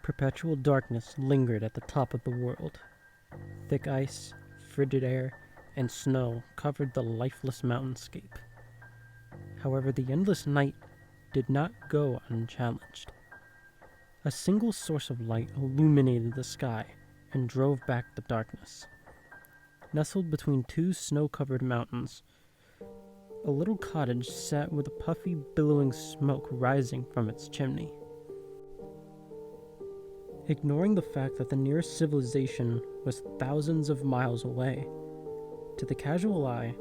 Perpetual darkness lingered at the top of the world. Thick ice, frigid air, and snow covered the lifeless mountainscape. However, the endless night did not go unchallenged. A single source of light illuminated the sky and drove back the darkness. Nestled between two snow-covered mountains, a little cottage sat with a puffy, billowing smoke rising from its chimney. Ignoring the fact that the nearest civilization was thousands of miles away, to the casual eye,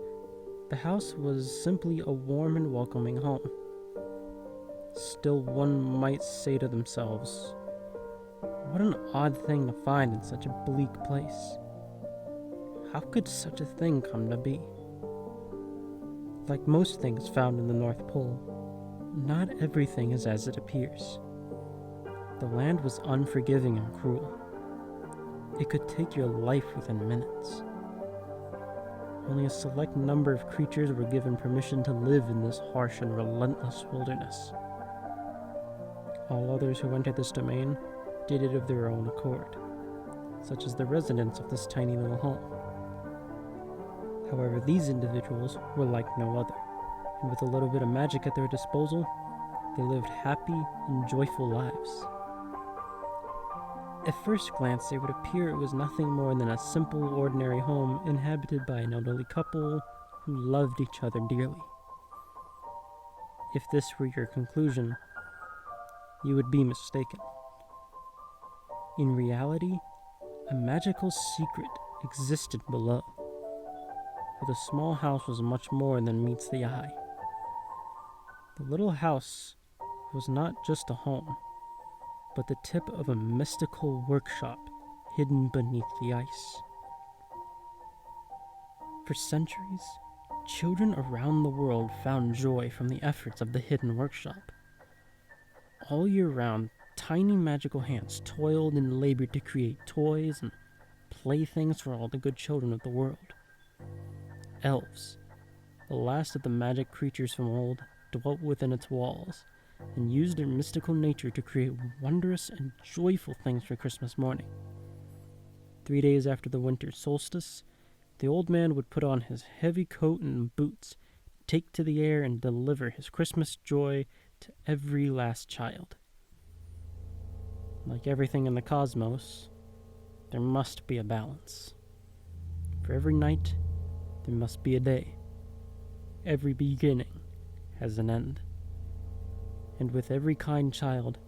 the house was simply a warm and welcoming home. Still, one might say to themselves, what an odd thing to find in such a bleak place. How could such a thing come to be? Like most things found in the North Pole, not everything is as it appears. The land was unforgiving and cruel. It could take your life within minutes. Only a select number of creatures were given permission to live in this harsh and relentless wilderness. All others who entered this domain did it of their own accord, such as the residents of this tiny little home. However, these individuals were like no other, and with a little bit of magic at their disposal, they lived happy and joyful lives. At first glance, it would appear it was nothing more than a simple, ordinary home inhabited by an elderly couple who loved each other dearly. If this were your conclusion, you would be mistaken. In reality, a magical secret existed below, for the small house was much more than meets the eye. The little house was not just a home, but the tip of a mystical workshop hidden beneath the ice. For centuries, children around the world found joy from the efforts of the hidden workshop. All year round, tiny magical hands toiled and labored to create toys and playthings for all the good children of the world. Elves, the last of the magic creatures from old, dwelt within its walls and used their mystical nature to create wondrous and joyful things for Christmas morning. 3 days after the winter solstice, the old man would put on his heavy coat and boots, take to the air, and deliver his Christmas joy to every last child. Like everything in the cosmos, there must be a balance. For every night, there must be a day. Every beginning has an end. And with every kind child,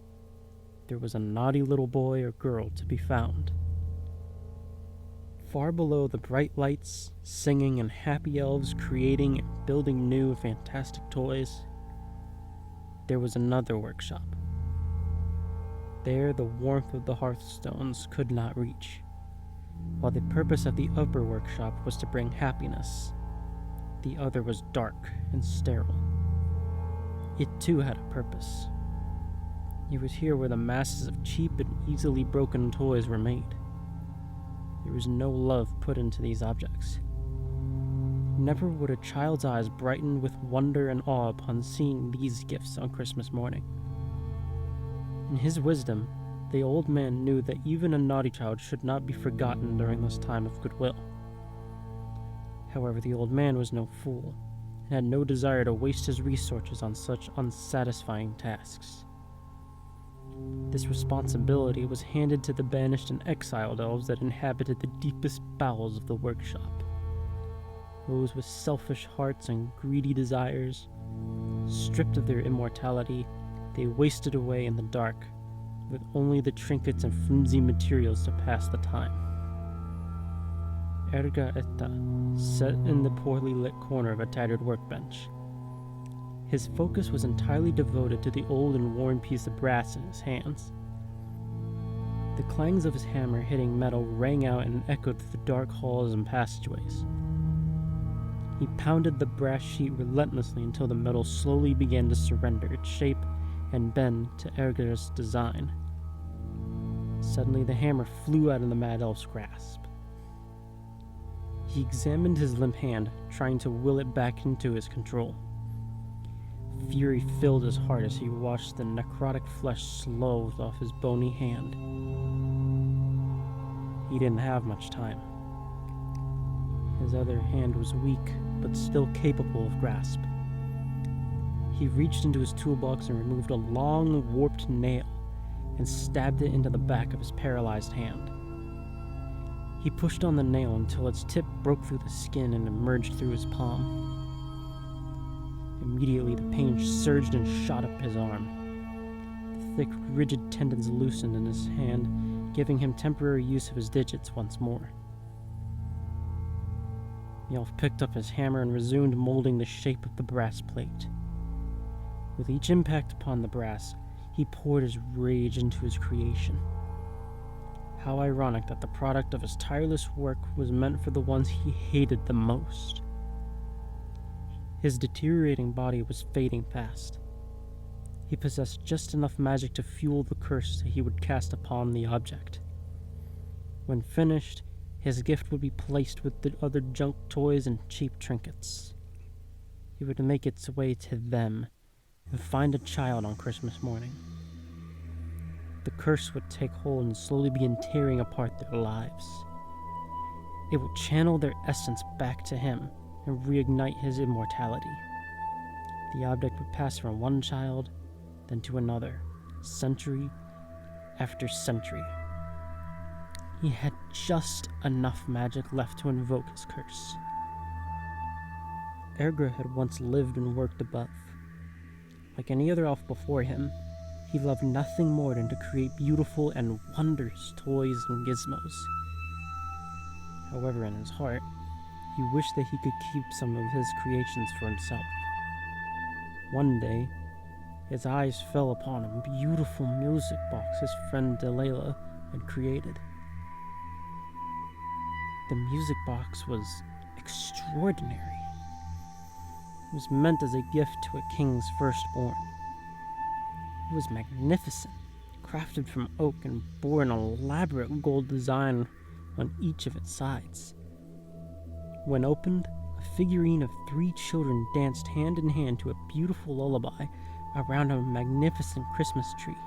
there was a naughty little boy or girl to be found. Far below the bright lights, singing, and happy elves creating and building new fantastic toys, there was another workshop. There the warmth of the hearthstones could not reach, while the purpose of the upper workshop was to bring happiness. The other was dark and sterile. It too had a purpose. It was here where the masses of cheap and easily broken toys were made. There was no love put into these objects. Never would a child's eyes brighten with wonder and awe upon seeing these gifts on Christmas morning. In his wisdom, the old man knew that even a naughty child should not be forgotten during this time of goodwill. However, the old man was no fool, and had no desire to waste his resources on such unsatisfying tasks. This responsibility was handed to the banished and exiled elves that inhabited the deepest bowels of the workshop. Those with selfish hearts and greedy desires, stripped of their immortality, they wasted away in the dark, with only the trinkets and flimsy materials to pass the time. Erga Etta sat in the poorly lit corner of a tattered workbench. His focus was entirely devoted to the old and worn piece of brass in his hands. The clangs of his hammer hitting metal rang out and echoed through the dark halls and passageways. He pounded the brass sheet relentlessly until the metal slowly began to surrender its shape and bend to Erga's design. Suddenly the hammer flew out of the mad elf's grasp. He examined his limp hand, trying to will it back into his control. Fury filled his heart as he watched the necrotic flesh slough off his bony hand. He didn't have much time. His other hand was weak, but still capable of grasp. He reached into his toolbox and removed a long, warped nail and stabbed it into the back of his paralyzed hand. He pushed on the nail until its tip broke through the skin and emerged through his palm. Immediately, the pain surged and shot up his arm. The thick, rigid tendons loosened in his hand, giving him temporary use of his digits once more. The elf picked up his hammer and resumed molding the shape of the brass plate. With each impact upon the brass, he poured his rage into his creation. How ironic that the product of his tireless work was meant for the ones he hated the most. His deteriorating body was fading fast. He possessed just enough magic to fuel the curse that he would cast upon the object. When finished, his gift would be placed with the other junk toys and cheap trinkets. It would make its way to them and find a child on Christmas morning. The curse would take hold and slowly begin tearing apart their lives. It would channel their essence back to him and reignite his immortality. The object would pass from one child, then to another, century after century. He had just enough magic left to invoke his curse. Ergra had once lived and worked above. Like any other elf before him, he loved nothing more than to create beautiful and wondrous toys and gizmos. However, in his heart, he wished that he could keep some of his creations for himself. One day, his eyes fell upon a beautiful music box his friend Delilah had created. The music box was extraordinary. It was meant as a gift to a king's firstborn. It was magnificent, crafted from oak and bore an elaborate gold design on each of its sides. When opened, a figurine of 3 children danced hand in hand to a beautiful lullaby around a magnificent Christmas tree.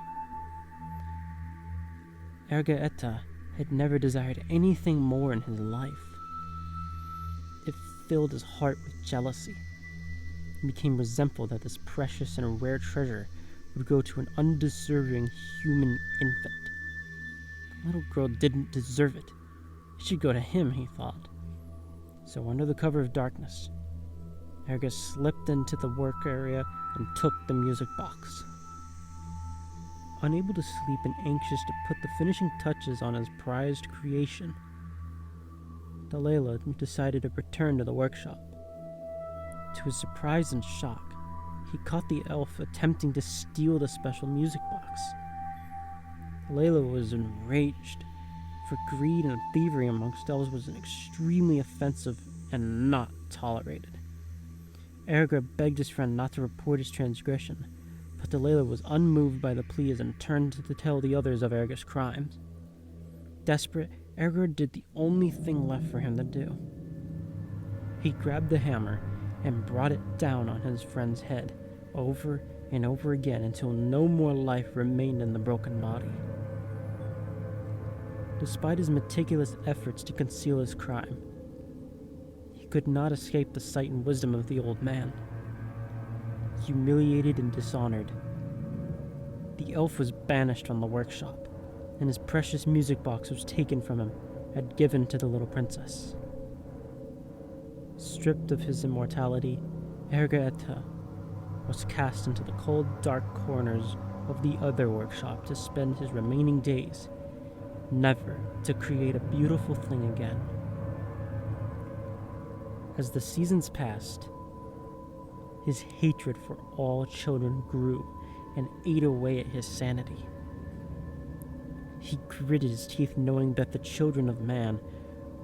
Erga Etta had never desired anything more in his life. It filled his heart with jealousy. He became resentful that this precious and rare treasure would go to an undeserving human infant. The little girl didn't deserve it. It should go to him, he thought. So under the cover of darkness, Erga slipped into the work area and took the music box. Unable to sleep and anxious to put the finishing touches on his prized creation, Delilah decided to return to the workshop. To his surprise and shock, he caught the elf attempting to steal the special music box. Delilah was enraged, for greed and thievery amongst elves was extremely offensive and not tolerated. Erga begged his friend not to report his transgression, but Delilah was unmoved by the pleas and turned to tell the others of Erga's crimes. Desperate, Erga did the only thing left for him to do. He grabbed the hammer and brought it down on his friend's head, over and over again until no more life remained in the broken body. Despite his meticulous efforts to conceal his crime, he could not escape the sight and wisdom of the old man. Humiliated and dishonored, the elf was banished from the workshop, and his precious music box was taken from him and given to the little princess. Stripped of his immortality, Erga Etta was cast into the cold, dark corners of the other workshop to spend his remaining days, never to create a beautiful thing again. As the seasons passed, his hatred for all children grew and ate away at his sanity. He gritted his teeth knowing that the children of man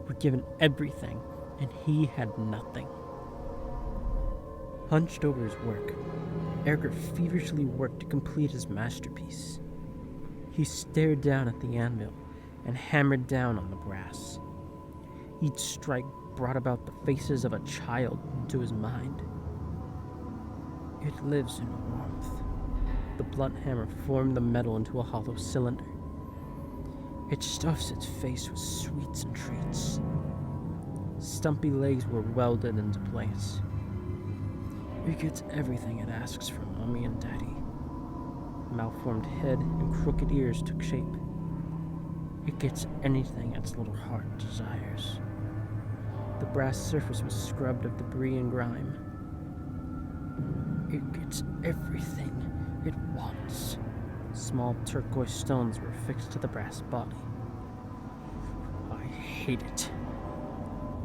were given everything and he had nothing. Hunched over his work, Erga feverishly worked to complete his masterpiece. He stared down at the anvil and hammered down on the brass. Each strike brought about the faces of a child into his mind. It lives in warmth. The blunt hammer formed the metal into a hollow cylinder. It stuffs its face with sweets and treats. Stumpy legs were welded into place. It gets everything it asks from Mommy and Daddy. A malformed head and crooked ears took shape. It gets anything its little heart desires. The brass surface was scrubbed of debris and grime. It gets everything it wants. Small turquoise stones were fixed to the brass body. I hate it.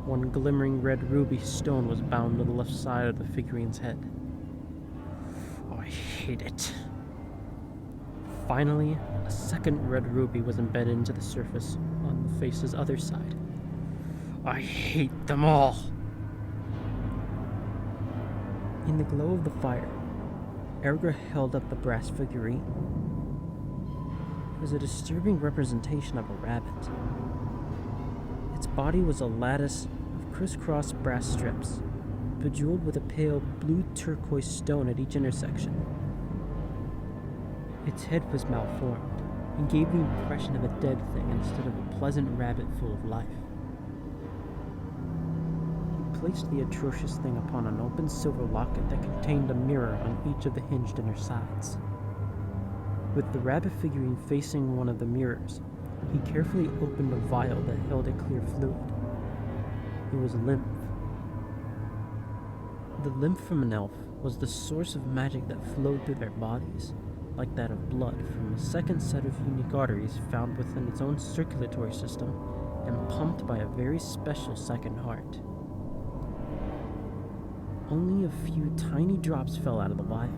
One glimmering red ruby stone was bound to the left side of the figurine's head. I hate it. Finally, a second red ruby was embedded into the surface on the face's other side. I hate them all. In the glow of the fire, Erica held up the brass figurine. It was a disturbing representation of a rabbit. Its body was a lattice of crisscross brass strips, bejeweled with a pale blue turquoise stone at each intersection. Its head was malformed and gave the impression of a dead thing instead of a pleasant rabbit full of life. He placed the atrocious thing upon an open silver locket that contained a mirror on each of the hinged inner sides. With the rabbit figurine facing one of the mirrors, he carefully opened a vial that held a clear fluid. It was lymph. The lymph from an elf was the source of magic that flowed through their bodies, like that of blood from a second set of unique arteries found within its own circulatory system and pumped by a very special second heart. Only a few tiny drops fell out of the vial.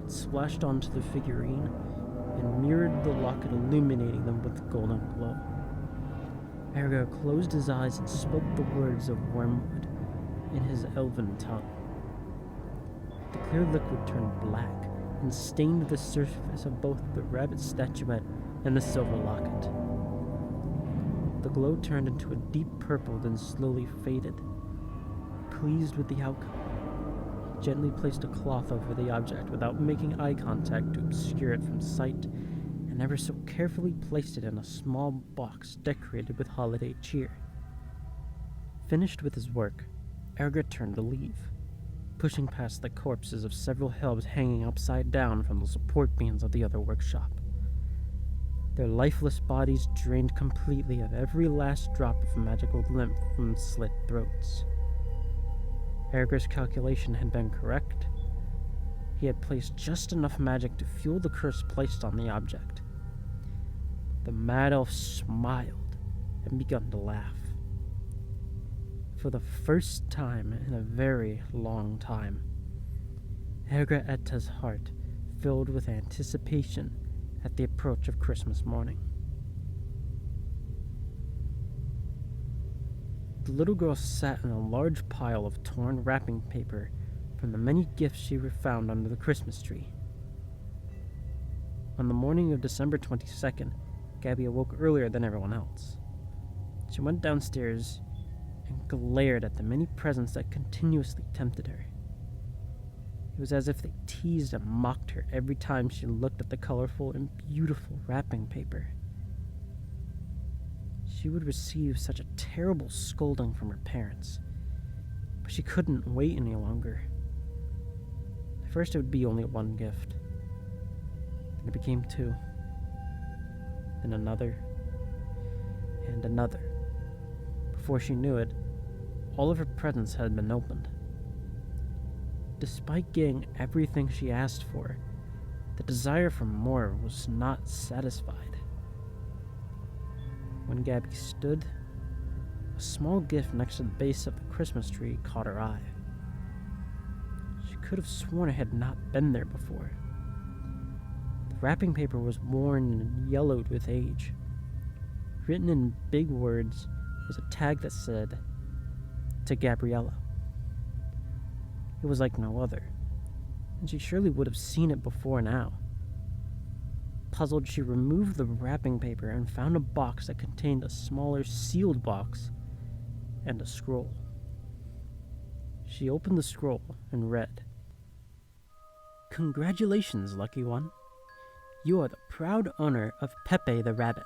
It splashed onto the figurine and mirrored the locket, illuminating them with golden glow. Ergo closed his eyes and spoke the words of Wormwood in his elven tongue. The clear liquid turned black and stained the surface of both the rabbit statuette and the silver locket. The glow turned into a deep purple, then slowly faded. Pleased with the outcome, he gently placed a cloth over the object without making eye contact to obscure it from sight, and ever so carefully placed it in a small box decorated with holiday cheer. Finished with his work, Erga turned to leave, pushing past the corpses of several helves hanging upside down from the support beams of the other workshop. Their lifeless bodies drained completely of every last drop of magical lymph from slit throats. Erga's calculation had been correct. He had placed just enough magic to fuel the curse placed on the object. The mad elf smiled and began to laugh. For the first time in a very long time, Erga Etta's heart filled with anticipation at the approach of Christmas morning. The little girl sat in a large pile of torn wrapping paper from the many gifts she found under the Christmas tree. On the morning of December 22nd, Gabby awoke earlier than everyone else. She went downstairs and glared at the many presents that continuously tempted her. It was as if they teased and mocked her every time she looked at the colorful and beautiful wrapping paper. She would receive such a terrible scolding from her parents, but she couldn't wait any longer. At first it would be only one gift, then it became two, then another, and another. Before she knew it, all of her presents had been opened. Despite getting everything she asked for, the desire for more was not satisfied. When Gabby stood, a small gift next to the base of the Christmas tree caught her eye. She could have sworn it had not been there before. The wrapping paper was worn and yellowed with age. Written in big words was a tag that said, "To Gabriella." It was like no other, and she surely would have seen it before now. Puzzled, she removed the wrapping paper and found a box that contained a smaller sealed box and a scroll. She opened the scroll and read, Congratulations, lucky one. You are the proud owner of Pepe the rabbit.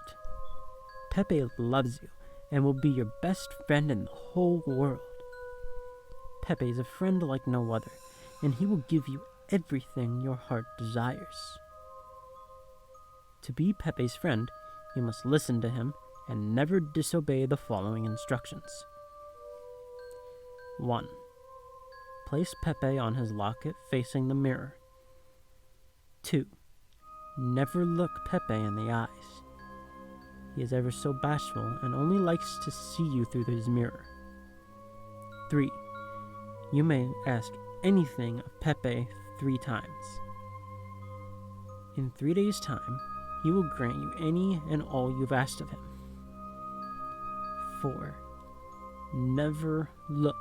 Pepe loves you and will be your best friend in the whole world. Pepe is a friend like no other, and he will give you everything your heart desires. To be Pepe's friend, you must listen to him and never disobey the following instructions. 1. Place Pepe on his locket facing the mirror. 2. Never look Pepe in the eyes. He is ever so bashful and only likes to see you through his mirror. 3. You may ask anything of Pepe 3 times. In 3 days' time, he will grant you any and all you've asked of him. 4. Never look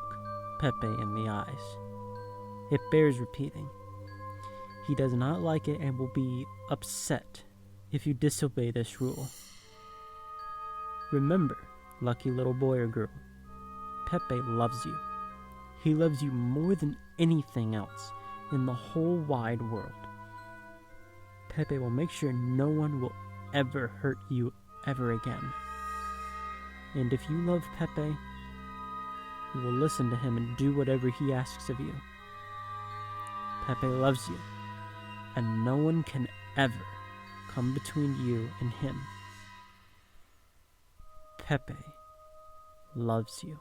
Pepe in the eyes. It bears repeating. He does not like it and will be upset if you disobey this rule. Remember, lucky little boy or girl, Pepe loves you. He loves you more than anything else in the whole wide world. Pepe will make sure no one will ever hurt you ever again. And if you love Pepe, you will listen to him and do whatever he asks of you. Pepe loves you, and no one can ever come between you and him. Pepe loves you.